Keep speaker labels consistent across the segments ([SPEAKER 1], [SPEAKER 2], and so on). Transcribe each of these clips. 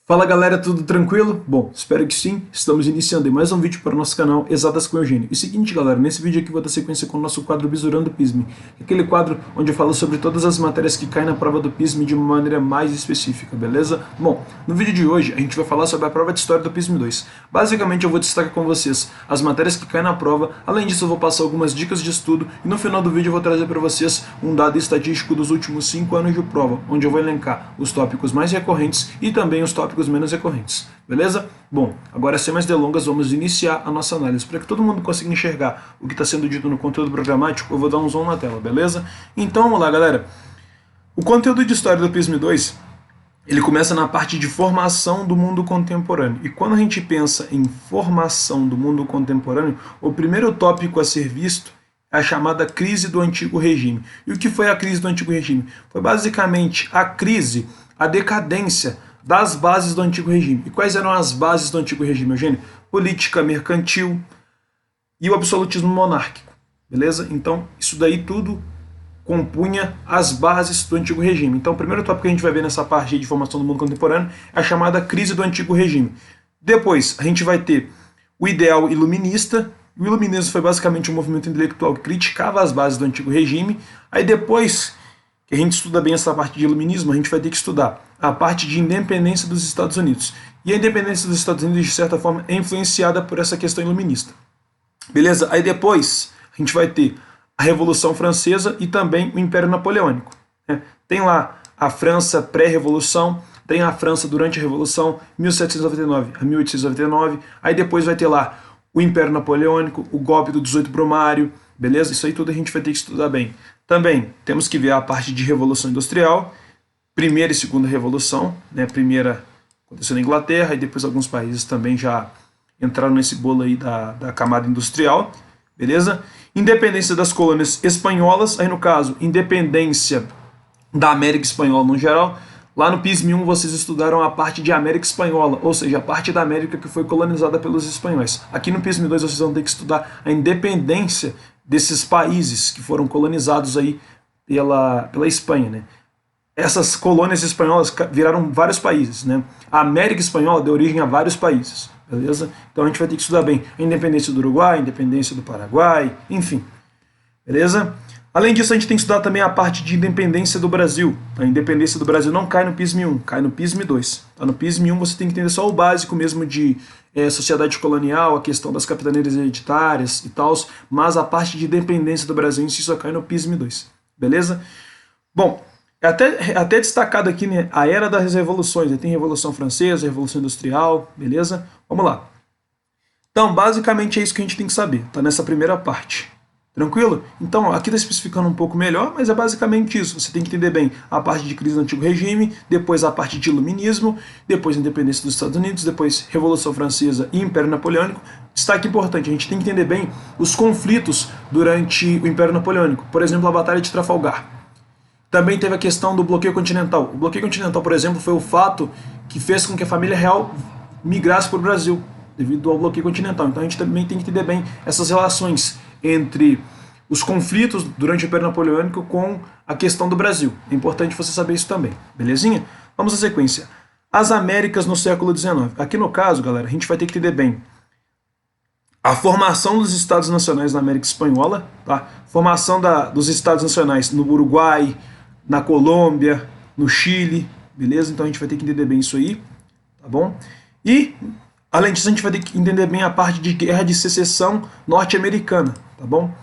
[SPEAKER 1] Fala galera, tudo tranquilo? Bom, espero que sim. Estamos iniciando mais um vídeo para o nosso canal Exatas com Eugênio. E seguinte galera, nesse vídeo aqui vou dar sequência com o nosso quadro Bisurando o PISM. Aquele quadro onde eu falo sobre todas as matérias que caem na prova do PISM de uma maneira mais específica, beleza? Bom, no vídeo de hoje a gente vai falar sobre a prova de História do PISM 2. Basicamente eu vou destacar com vocês as matérias que caem na prova, além disso eu vou passar algumas dicas de estudo e no final do vídeo eu vou trazer para vocês um dado estatístico dos últimos 5 anos de prova, onde eu vou elencar os tópicos mais recorrentes e também os tópicos menos recorrentes. Beleza? Bom, agora sem mais delongas, vamos iniciar a nossa análise. Para que todo mundo consiga enxergar o que está sendo dito no conteúdo programático, eu vou dar um zoom na tela, beleza? Então vamos lá, galera. O conteúdo de História do PISM 2, ele começa na parte de formação do mundo contemporâneo. E quando a gente pensa em formação do mundo contemporâneo, o primeiro tópico a ser visto é a chamada crise do antigo regime. E o que foi a crise do antigo regime? Foi basicamente a crise, a decadência das bases do antigo regime. E quais eram as bases do antigo regime, Eugênio? Política mercantil e o absolutismo monárquico, beleza? Então, isso daí tudo compunha as bases do antigo regime. Então, o primeiro tópico que a gente vai ver nessa parte de formação do mundo contemporâneo é a chamada crise do antigo regime. Depois, a gente vai ter o ideal iluminista. O iluminismo foi basicamente um movimento intelectual que criticava as bases do antigo regime. Aí depois que a gente estuda bem essa parte de iluminismo, a gente vai ter que estudar a parte de independência dos Estados Unidos. E a independência dos Estados Unidos, de certa forma, é influenciada por essa questão iluminista. Beleza? Aí depois a gente vai ter a Revolução Francesa e também o Império Napoleônico, né? Tem lá a França pré-revolução, tem a França durante a Revolução, 1799 a 1899, aí depois vai ter lá o Império Napoleônico, o golpe do 18 Brumário, beleza? Isso aí tudo a gente vai ter que estudar bem. Também temos que ver a parte de Revolução Industrial, primeira e segunda revolução, né? Primeira aconteceu na Inglaterra e depois alguns países também já entraram nesse bolo aí da camada industrial, beleza? Independência das colônias espanholas, aí no caso, independência da América Espanhola no geral. Lá no PISM 1 vocês estudaram a parte de América Espanhola, ou seja, a parte da América que foi colonizada pelos espanhóis. Aqui no PISM 2 vocês vão ter que estudar a independência desses países que foram colonizados aí pela Espanha, né? Essas colônias espanholas viraram vários países, né? A América Espanhola deu origem a vários países, beleza? Então a gente vai ter que estudar bem a independência do Uruguai, a independência do Paraguai, enfim, beleza? Além disso, a gente tem que estudar também a parte de independência do Brasil. A independência do Brasil não cai no PISM 1, cai no PISM 2. Tá? No PISM 1 você tem que entender só o básico mesmo de sociedade colonial, a questão das capitaneias hereditárias e tal, mas a parte de independência do Brasil em si só cai no PISM 2, beleza? Bom, é até destacado aqui, né, a era das revoluções. Tem Revolução Francesa, Revolução Industrial, beleza? Vamos lá. Então, basicamente é isso que a gente tem que saber, tá nessa primeira parte. Tranquilo? Então, aqui está especificando um pouco melhor, mas é basicamente isso. Você tem que entender bem a parte de crise do antigo regime, depois a parte de iluminismo, depois a independência dos Estados Unidos, depois Revolução Francesa e Império Napoleônico. Destaque importante, a gente tem que entender bem os conflitos durante o Império Napoleônico. Por exemplo, a Batalha de Trafalgar. Também teve a questão do bloqueio continental. O bloqueio continental, por exemplo, foi o fato que fez com que a família real migrasse para o Brasil, devido ao bloqueio continental. Então a gente também tem que entender bem essas relações entre os conflitos durante o Império Napoleônico com a questão do Brasil. É importante você saber isso também, belezinha? Vamos à sequência. As Américas no século XIX. Aqui no caso, galera, a gente vai ter que entender bem a formação dos Estados Nacionais na América Espanhola, tá? Formação dos Estados Nacionais no Uruguai, na Colômbia, no Chile, beleza? Então a gente vai ter que entender bem isso aí, tá bom? E, além disso, a gente vai ter que entender bem a parte de guerra de secessão norte-americana, tá bom?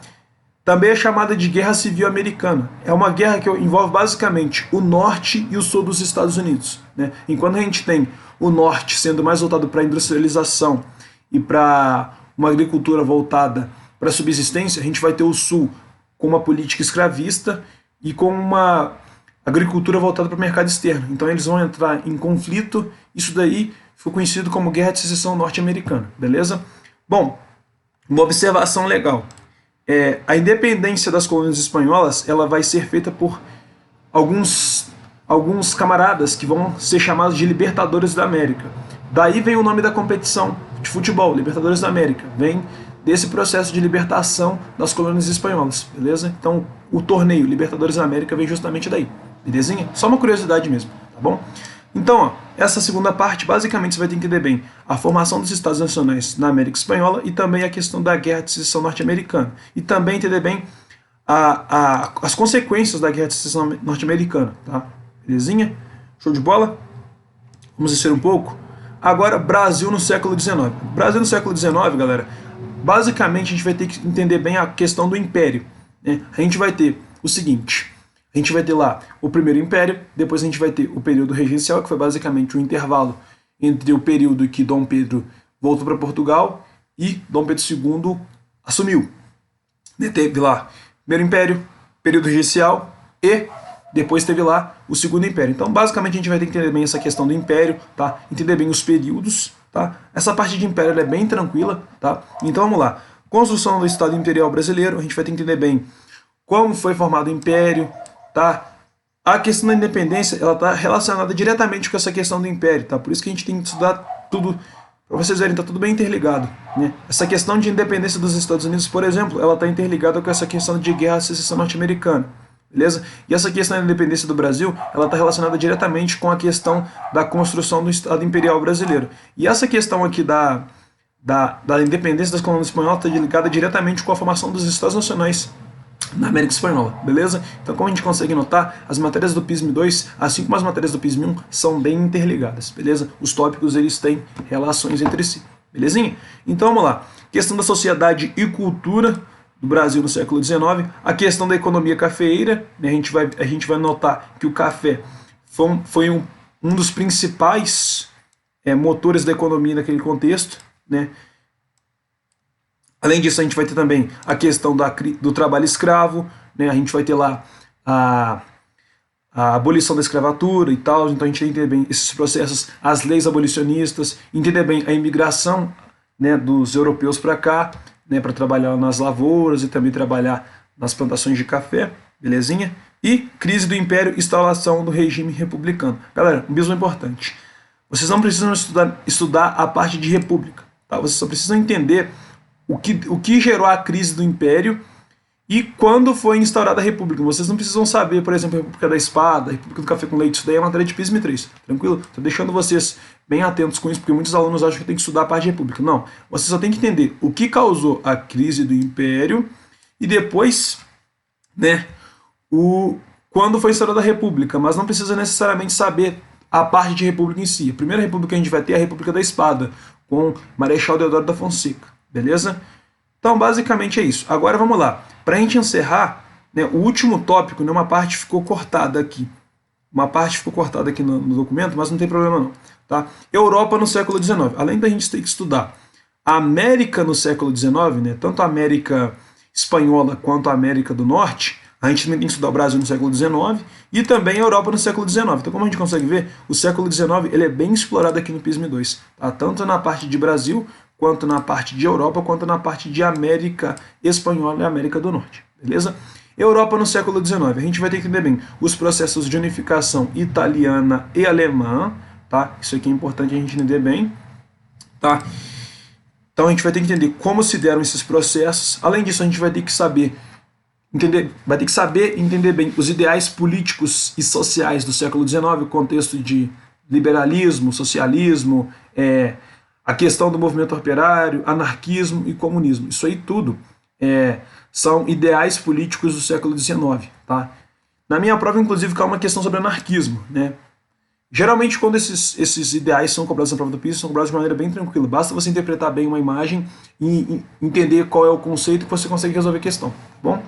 [SPEAKER 1] Também é chamada de Guerra Civil Americana. É uma guerra que envolve basicamente o norte e o sul dos Estados Unidos, né? Enquanto a gente tem o norte sendo mais voltado para a industrialização e para uma agricultura voltada para a subsistência, a gente vai ter o sul com uma política escravista e com uma agricultura voltada para o mercado externo. Então eles vão entrar em conflito. Isso daí foi conhecido como Guerra de Secessão Norte-Americana, beleza? Bom, uma observação legal. A independência das colônias espanholas ela vai ser feita por alguns camaradas que vão ser chamados de Libertadores da América. Daí vem o nome da competição de futebol, Libertadores da América. Vem desse processo de libertação das colônias espanholas, beleza? Então o torneio Libertadores da América vem justamente daí, belezinha? Só uma curiosidade mesmo, tá bom? Então, ó, essa segunda parte, basicamente, você vai ter que entender bem a formação dos Estados Nacionais na América Espanhola e também a questão da Guerra de Secessão Norte-Americana. E também entender bem as consequências da Guerra de Secessão Norte-Americana, tá? Belezinha? Show de bola? Vamos descer um pouco. Agora, Brasil no século XIX. Brasil no século XIX, galera, basicamente a gente vai ter que entender bem a questão do império, né? A gente vai ter o seguinte: a gente vai ter lá o primeiro império, depois a gente vai ter o período regencial, que foi basicamente o intervalo entre o período que Dom Pedro voltou para Portugal e Dom Pedro II assumiu. Teve lá o primeiro império, período regencial e depois teve lá o segundo império. Então, basicamente, a gente vai ter que entender bem essa questão do império, tá? Entender bem os períodos, tá? Essa parte de império é bem tranquila, tá? Então, vamos lá. Construção do Estado Imperial Brasileiro, a gente vai ter que entender bem como foi formado o império, tá? A questão da independência, ela está relacionada diretamente com essa questão do império, tá? Por isso que a gente tem que estudar tudo, para vocês verem, tá tudo bem interligado, né? Essa questão de independência dos Estados Unidos, por exemplo, ela está interligada com essa questão de guerra de secessão norte-americana. Beleza? E essa questão da independência do Brasil, ela está relacionada diretamente com a questão da construção do Estado Imperial Brasileiro. E essa questão aqui da independência das colônias espanholas está ligada diretamente com a formação dos Estados Nacionais na América Espanhola, beleza? Então, como a gente consegue notar, as matérias do PISM 2, assim como as matérias do PISM 1, são bem interligadas, beleza? Os tópicos, eles têm relações entre si, belezinha? Então, vamos lá. Questão da sociedade e cultura do Brasil no século XIX, a questão da economia cafeeira, né? A gente vai notar que o café foi um dos principais motores da economia naquele contexto, né? Além disso, a gente vai ter também a questão do trabalho escravo, né? A gente vai ter lá a abolição da escravatura e tal, então a gente tem que entender bem esses processos, as leis abolicionistas, entender bem a imigração, né, dos europeus para cá, né, para trabalhar nas lavouras e também trabalhar nas plantações de café, belezinha? E crise do império, instalação do regime republicano. Galera, um biso importante. Vocês não precisam estudar a parte de república, tá? Vocês só precisam entender o que gerou a crise do império e quando foi instaurada a república. Vocês não precisam saber, por exemplo, a República da Espada, a República do Café com Leite. Isso daí é matéria de PISM 3, tranquilo? Estou deixando vocês bem atentos com isso, porque muitos alunos acham que tem que estudar a parte de república. Não, você só tem que entender o que causou a crise do império e depois, né, quando foi instaurada a república, mas não precisa necessariamente saber a parte de república em si. A primeira república que a gente vai ter é a República da Espada, com Marechal Deodoro da Fonseca, beleza? Então, basicamente é isso. Agora vamos lá. Para a gente encerrar, né, o último tópico, né, uma parte ficou cortada aqui. Uma parte ficou cortada aqui no documento, mas não tem problema não. Tá? Europa no século XIX. Além da gente ter que estudar a América no século XIX, né, tanto a América Espanhola quanto a América do Norte, a gente também tem que estudar o Brasil no século XIX e também a Europa no século XIX. Então, como a gente consegue ver, o século XIX ele é bem explorado aqui no PISM 2. Tá? Tanto na parte de Brasil, quanto na parte de Europa, quanto na parte de América Espanhola e América do Norte. Beleza? Europa no século XIX. A gente vai ter que entender bem os processos de unificação italiana e alemã. Tá? Isso aqui é importante a gente entender bem. Tá? Então a gente vai ter que entender como se deram esses processos. Além disso, a gente vai ter que saber entender bem os ideais políticos e sociais do século XIX, o contexto de liberalismo, socialismo, a questão do movimento operário, anarquismo e comunismo. Isso aí tudo são ideais políticos do século XIX. Tá? Na minha prova, inclusive, cai uma questão sobre anarquismo, né? Geralmente, quando esses ideais são cobrados na prova do PISM, são cobrados de maneira bem tranquila. Basta você interpretar bem uma imagem e entender qual é o conceito que você consegue resolver a questão. Tá bom?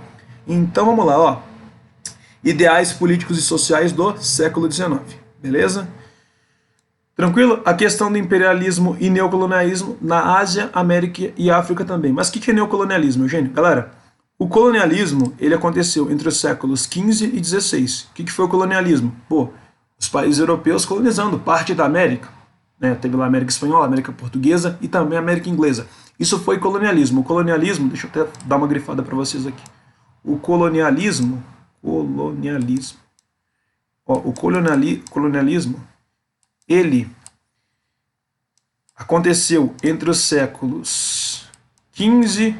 [SPEAKER 1] Então, vamos lá. Ó. Ideais políticos e sociais do século XIX. Beleza? Tranquilo? A questão do imperialismo e neocolonialismo na Ásia, América e África também. Mas o que é neocolonialismo, Eugênio? Galera, o colonialismo ele aconteceu entre os séculos XV e XVI. O que foi o colonialismo? Pô, os países europeus colonizando parte da América. Né? Teve lá a América Espanhola, a América Portuguesa e também a América Inglesa. Isso foi colonialismo. O colonialismo, deixa eu até dar uma grifada para vocês aqui. O colonialismo, ele aconteceu entre os séculos XV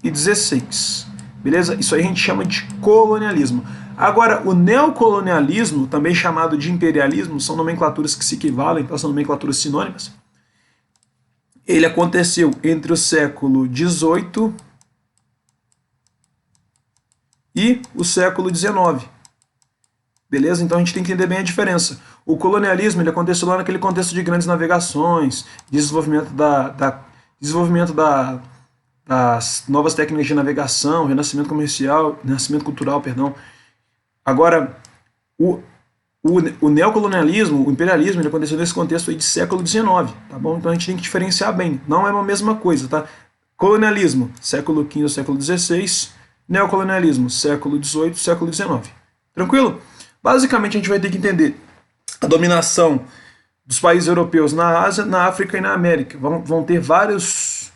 [SPEAKER 1] e XVI. Beleza? Isso aí a gente chama de colonialismo. Agora, o neocolonialismo, também chamado de imperialismo, são nomenclaturas que se equivalem, então são nomenclaturas sinônimas. Ele aconteceu entre o século XVIII e o século XIX. Beleza? Então a gente tem que entender bem a diferença. O colonialismo ele aconteceu lá naquele contexto de grandes navegações, desenvolvimento das novas técnicas de navegação, renascimento comercial, renascimento cultural, perdão. Agora, o neocolonialismo, o imperialismo, ele aconteceu nesse contexto aí de século XIX, tá bom? Então a gente tem que diferenciar bem, não é uma mesma coisa, tá? Colonialismo, século XV ao século XVI, neocolonialismo, século XVIII, século XIX. Tranquilo? Basicamente a gente vai ter que entender a dominação dos países europeus na Ásia, na África e na América. Vão ter vários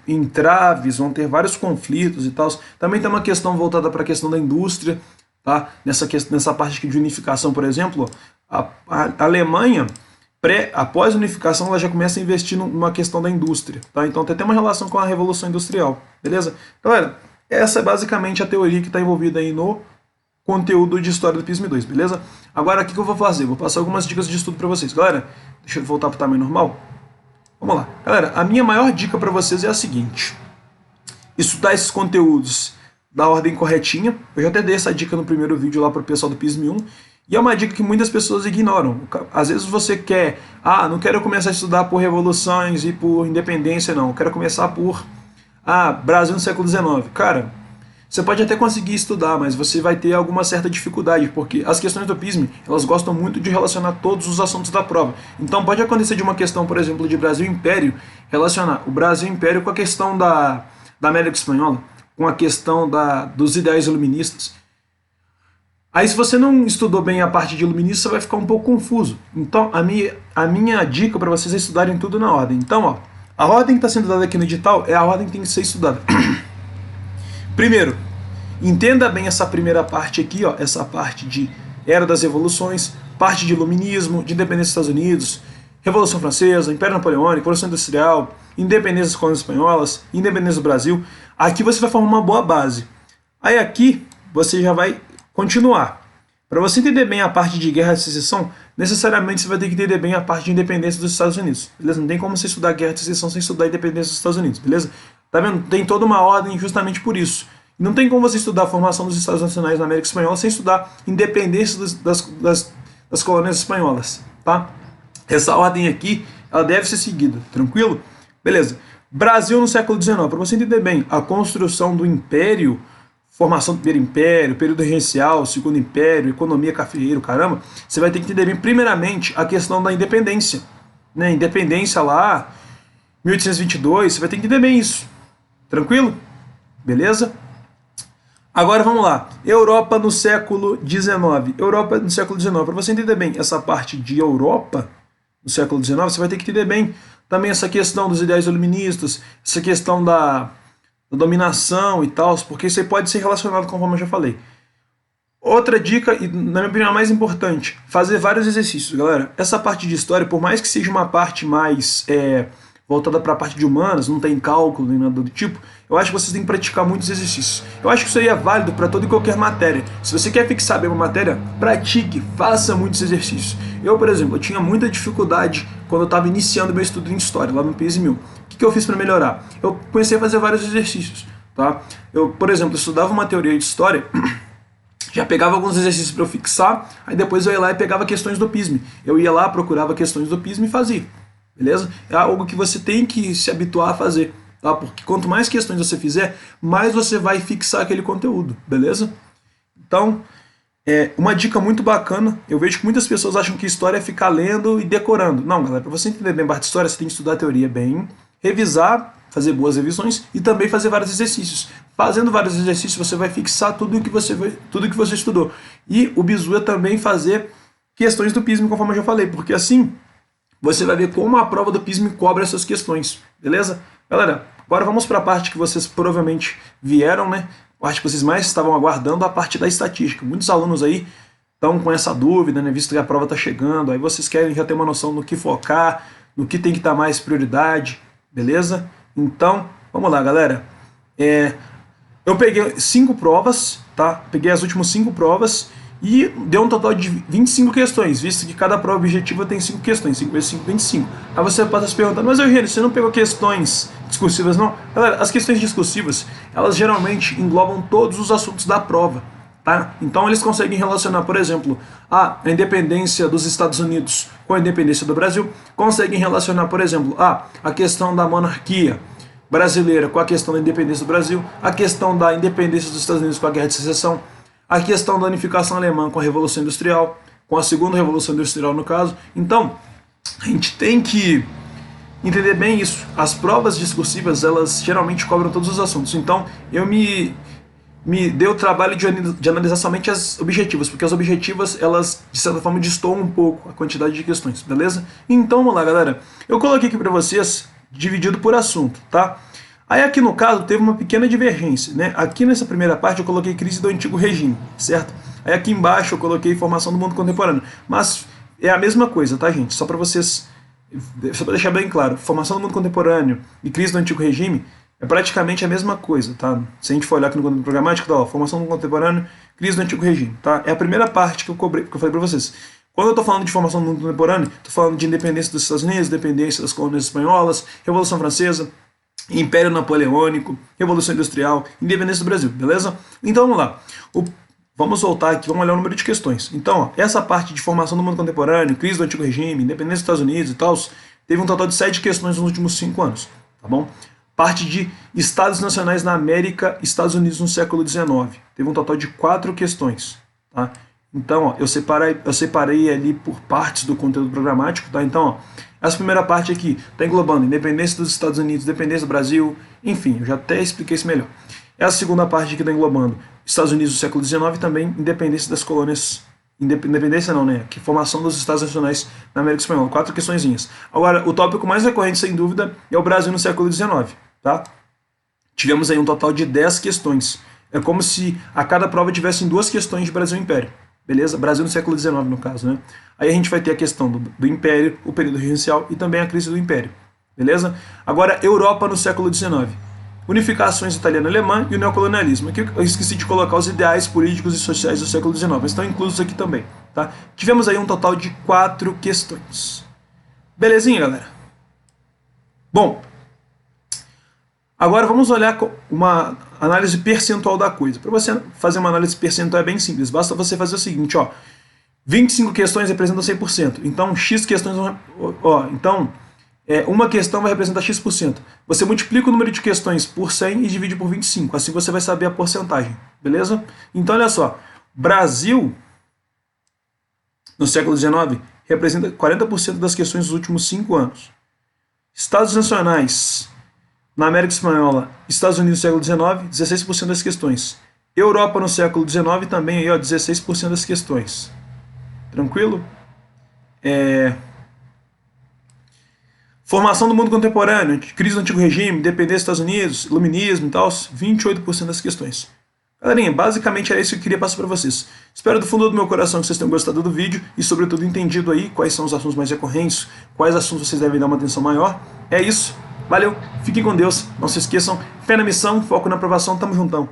[SPEAKER 1] entraves, vão ter vários conflitos e tal. Também tem uma questão voltada para a questão da indústria, tá? Nessa parte de unificação, por exemplo, a Alemanha, após a unificação, ela já começa a investir numa questão da indústria, tá? Então tem até uma relação com a Revolução Industrial, beleza? Galera, essa é basicamente a teoria que está envolvida aí no conteúdo de História do PISM 2, beleza? Agora, o que eu vou fazer? Vou passar algumas dicas de estudo para vocês. Galera, deixa eu voltar para o tamanho normal. Vamos lá. Galera, a minha maior dica para vocês é a seguinte. Estudar esses conteúdos da ordem corretinha. Eu já até dei essa dica no primeiro vídeo lá para o pessoal do PISM 1. E é uma dica que muitas pessoas ignoram. Às vezes você quer... não quero começar a estudar por revoluções e por independência, não. Eu quero começar por... Brasil no século XIX. Cara... Você pode até conseguir estudar, mas você vai ter alguma certa dificuldade, porque as questões do PISM, elas gostam muito de relacionar todos os assuntos da prova. Então pode acontecer de uma questão, por exemplo, de Brasil Império, relacionar o Brasil Império com a questão da América Espanhola, com a questão dos ideais iluministas. Aí se você não estudou bem a parte de iluminista, você vai ficar um pouco confuso. Então a minha dica para vocês é estudarem tudo na ordem. Então, a ordem que está sendo dada aqui no edital é a ordem que tem que ser estudada. Primeiro, entenda bem essa primeira parte aqui, essa parte de Era das Revoluções, parte de Iluminismo, de Independência dos Estados Unidos, Revolução Francesa, Império Napoleônico, Revolução Industrial, Independência das Colônias Espanholas, Independência do Brasil. Aqui você vai formar uma boa base. Aí aqui você já vai continuar. Para você entender bem a parte de Guerra de Secessão, necessariamente você vai ter que entender bem a parte de independência dos Estados Unidos. Beleza? Não tem como você estudar Guerra de Secessão sem estudar a independência dos Estados Unidos, beleza? Tá vendo? Tem toda uma ordem justamente por isso. Não tem como você estudar a formação dos Estados Nacionais na América Espanhola sem estudar independência das colônias espanholas, tá? Essa ordem aqui, ela deve ser seguida, tranquilo? Beleza. Brasil no século XIX, para você entender bem, a construção do império, formação do primeiro império, período regencial, segundo império, economia cafeeiro, caramba, você vai ter que entender bem, primeiramente, a questão da independência, né? Independência lá, 1822, você vai ter que entender bem isso. Tranquilo? Beleza? Agora vamos lá. Europa no século XIX. Europa no século XIX. Para você entender bem essa parte de Europa no século XIX, você vai ter que entender bem também essa questão dos ideais iluministas, essa questão da dominação e tal, porque isso aí pode ser relacionado conforme eu já falei. Outra dica, e na minha opinião a mais importante, fazer vários exercícios, galera. Essa parte de história, por mais que seja uma parte mais... voltada para a parte de humanas, não tem cálculo nem nada do tipo, eu acho que vocês têm que praticar muitos exercícios. Eu acho que isso aí é válido para toda e qualquer matéria. Se você quer fixar bem uma matéria, pratique, faça muitos exercícios. Eu, por exemplo, eu tinha muita dificuldade quando eu estava iniciando meu estudo em História, lá no PISM 1000. O que eu fiz para melhorar? Eu comecei a fazer vários exercícios. Tá? Eu, por exemplo, estudava uma teoria de História, já pegava alguns exercícios para eu fixar, aí depois eu ia lá e pegava questões do PISM. Eu ia lá, procurava questões do PISM e fazia. Beleza? É algo que você tem que se habituar a fazer, tá? Porque quanto mais questões você fizer, mais você vai fixar aquele conteúdo, beleza? Então, uma dica muito bacana, eu vejo que muitas pessoas acham que história é ficar lendo e decorando. Não, galera, para você entender bem parte de história, você tem que estudar a teoria bem, revisar, fazer boas revisões e também fazer vários exercícios. Fazendo vários exercícios, você vai fixar tudo que você estudou. E o bizu é também fazer questões do PISM, conforme eu já falei, porque assim você vai ver como a prova do PISM cobra essas questões, beleza? Galera, agora vamos para a parte que vocês provavelmente vieram, né? A parte que vocês mais estavam aguardando, a parte da estatística. Muitos alunos aí estão com essa dúvida, né? Visto que a prova está chegando, aí vocês querem já ter uma noção no que focar, no que tem que dar mais prioridade, beleza? Então, vamos lá, galera. Eu peguei 5 provas, tá? Peguei as últimas 5 provas e deu um total de 25 questões, visto que cada prova objetiva tem 5 questões, 5 vezes 5, 25. Aí você pode estar se perguntando, mas Eugênio, você não pegou questões discursivas não? Galera, as questões discursivas, elas geralmente englobam todos os assuntos da prova, tá? Então eles conseguem relacionar, por exemplo, a independência dos Estados Unidos com a independência do Brasil, conseguem relacionar, por exemplo, a questão da monarquia brasileira com a questão da independência do Brasil, a questão da independência dos Estados Unidos com a Guerra de Secessão, a questão da unificação alemã com a Revolução Industrial, com a segunda Revolução Industrial no caso. Então, a gente tem que entender bem isso. As provas discursivas, elas geralmente cobram todos os assuntos. Então, eu me dei o trabalho de analisar somente as objetivas, porque as objetivas, elas, de certa forma, destoam um pouco a quantidade de questões, beleza? Então, vamos lá, galera. Eu coloquei aqui para vocês, dividido por assunto, tá? Aí aqui no caso teve uma pequena divergência, né? Aqui nessa primeira parte eu coloquei crise do antigo regime, certo? Aí aqui embaixo eu coloquei formação do mundo contemporâneo, mas é a mesma coisa, tá, gente? Só para deixar bem claro, formação do mundo contemporâneo e crise do antigo regime é praticamente a mesma coisa, tá? Se a gente for olhar aqui no conteúdo programático, tá, ó, formação do mundo contemporâneo, crise do antigo regime, tá? É a primeira parte que eu falei para vocês. Quando eu estou falando de formação do mundo contemporâneo, estou falando de independência dos Estados Unidos, independência das colônias espanholas, Revolução Francesa, Império Napoleônico, Revolução Industrial, independência do Brasil, beleza? Então vamos lá. Vamos voltar aqui, vamos olhar o número de questões. Então, ó, essa parte de formação do mundo contemporâneo, crise do antigo regime, independência dos Estados Unidos e tal, teve um total de 7 questões nos últimos 5 anos, tá bom? Parte de Estados Nacionais na América, Estados Unidos no século XIX. Teve um total de 4 questões, tá? Então, ó, eu separei ali por partes do conteúdo programático, tá? Então, ó, essa primeira parte aqui está englobando independência dos Estados Unidos, independência do Brasil, enfim, eu já até expliquei isso melhor. Essa segunda parte aqui está englobando Estados Unidos do século XIX e também independência das colônias, independência não, né? Que formação dos Estados Nacionais na América Espanhola, 4 questõezinhas. Agora, o tópico mais recorrente, sem dúvida, é o Brasil no século XIX, tá? Tivemos aí um total de 10 questões. É como se a cada prova tivessem 2 questões de Brasil e Império. Beleza? Brasil no século XIX, no caso, né? Aí a gente vai ter a questão do Império, o período regencial e também a crise do Império. Beleza? Agora, Europa no século XIX. Unificações italiana-alemã e o neocolonialismo. Aqui eu esqueci de colocar os ideais políticos e sociais do século XIX, mas estão inclusos aqui também, tá? Tivemos aí um total de 4 questões. Belezinha, galera? Bom, agora vamos olhar uma análise percentual da coisa. Para você fazer uma análise percentual é bem simples. Basta você fazer o seguinte, ó. 25 questões representam 100%. Então, X questões... uma questão vai representar X%. Você multiplica o número de questões por 100 e divide por 25. Assim você vai saber a porcentagem. Beleza? Então, olha só. Brasil, no século XIX, representa 40% das questões dos últimos 5 anos. Estados Nacionais... Na América Espanhola, Estados Unidos no século XIX, 16% das questões. Europa no século XIX também, aí, ó, 16% das questões. Tranquilo? Formação do mundo contemporâneo, crise do antigo regime, independência dos Estados Unidos, iluminismo e tal, 28% das questões. Galerinha, basicamente era isso que eu queria passar para vocês. Espero do fundo do meu coração que vocês tenham gostado do vídeo e, sobretudo, entendido aí quais são os assuntos mais recorrentes, quais assuntos vocês devem dar uma atenção maior. É isso. Valeu, fiquem com Deus, não se esqueçam, fé na missão, foco na aprovação, tamo juntão.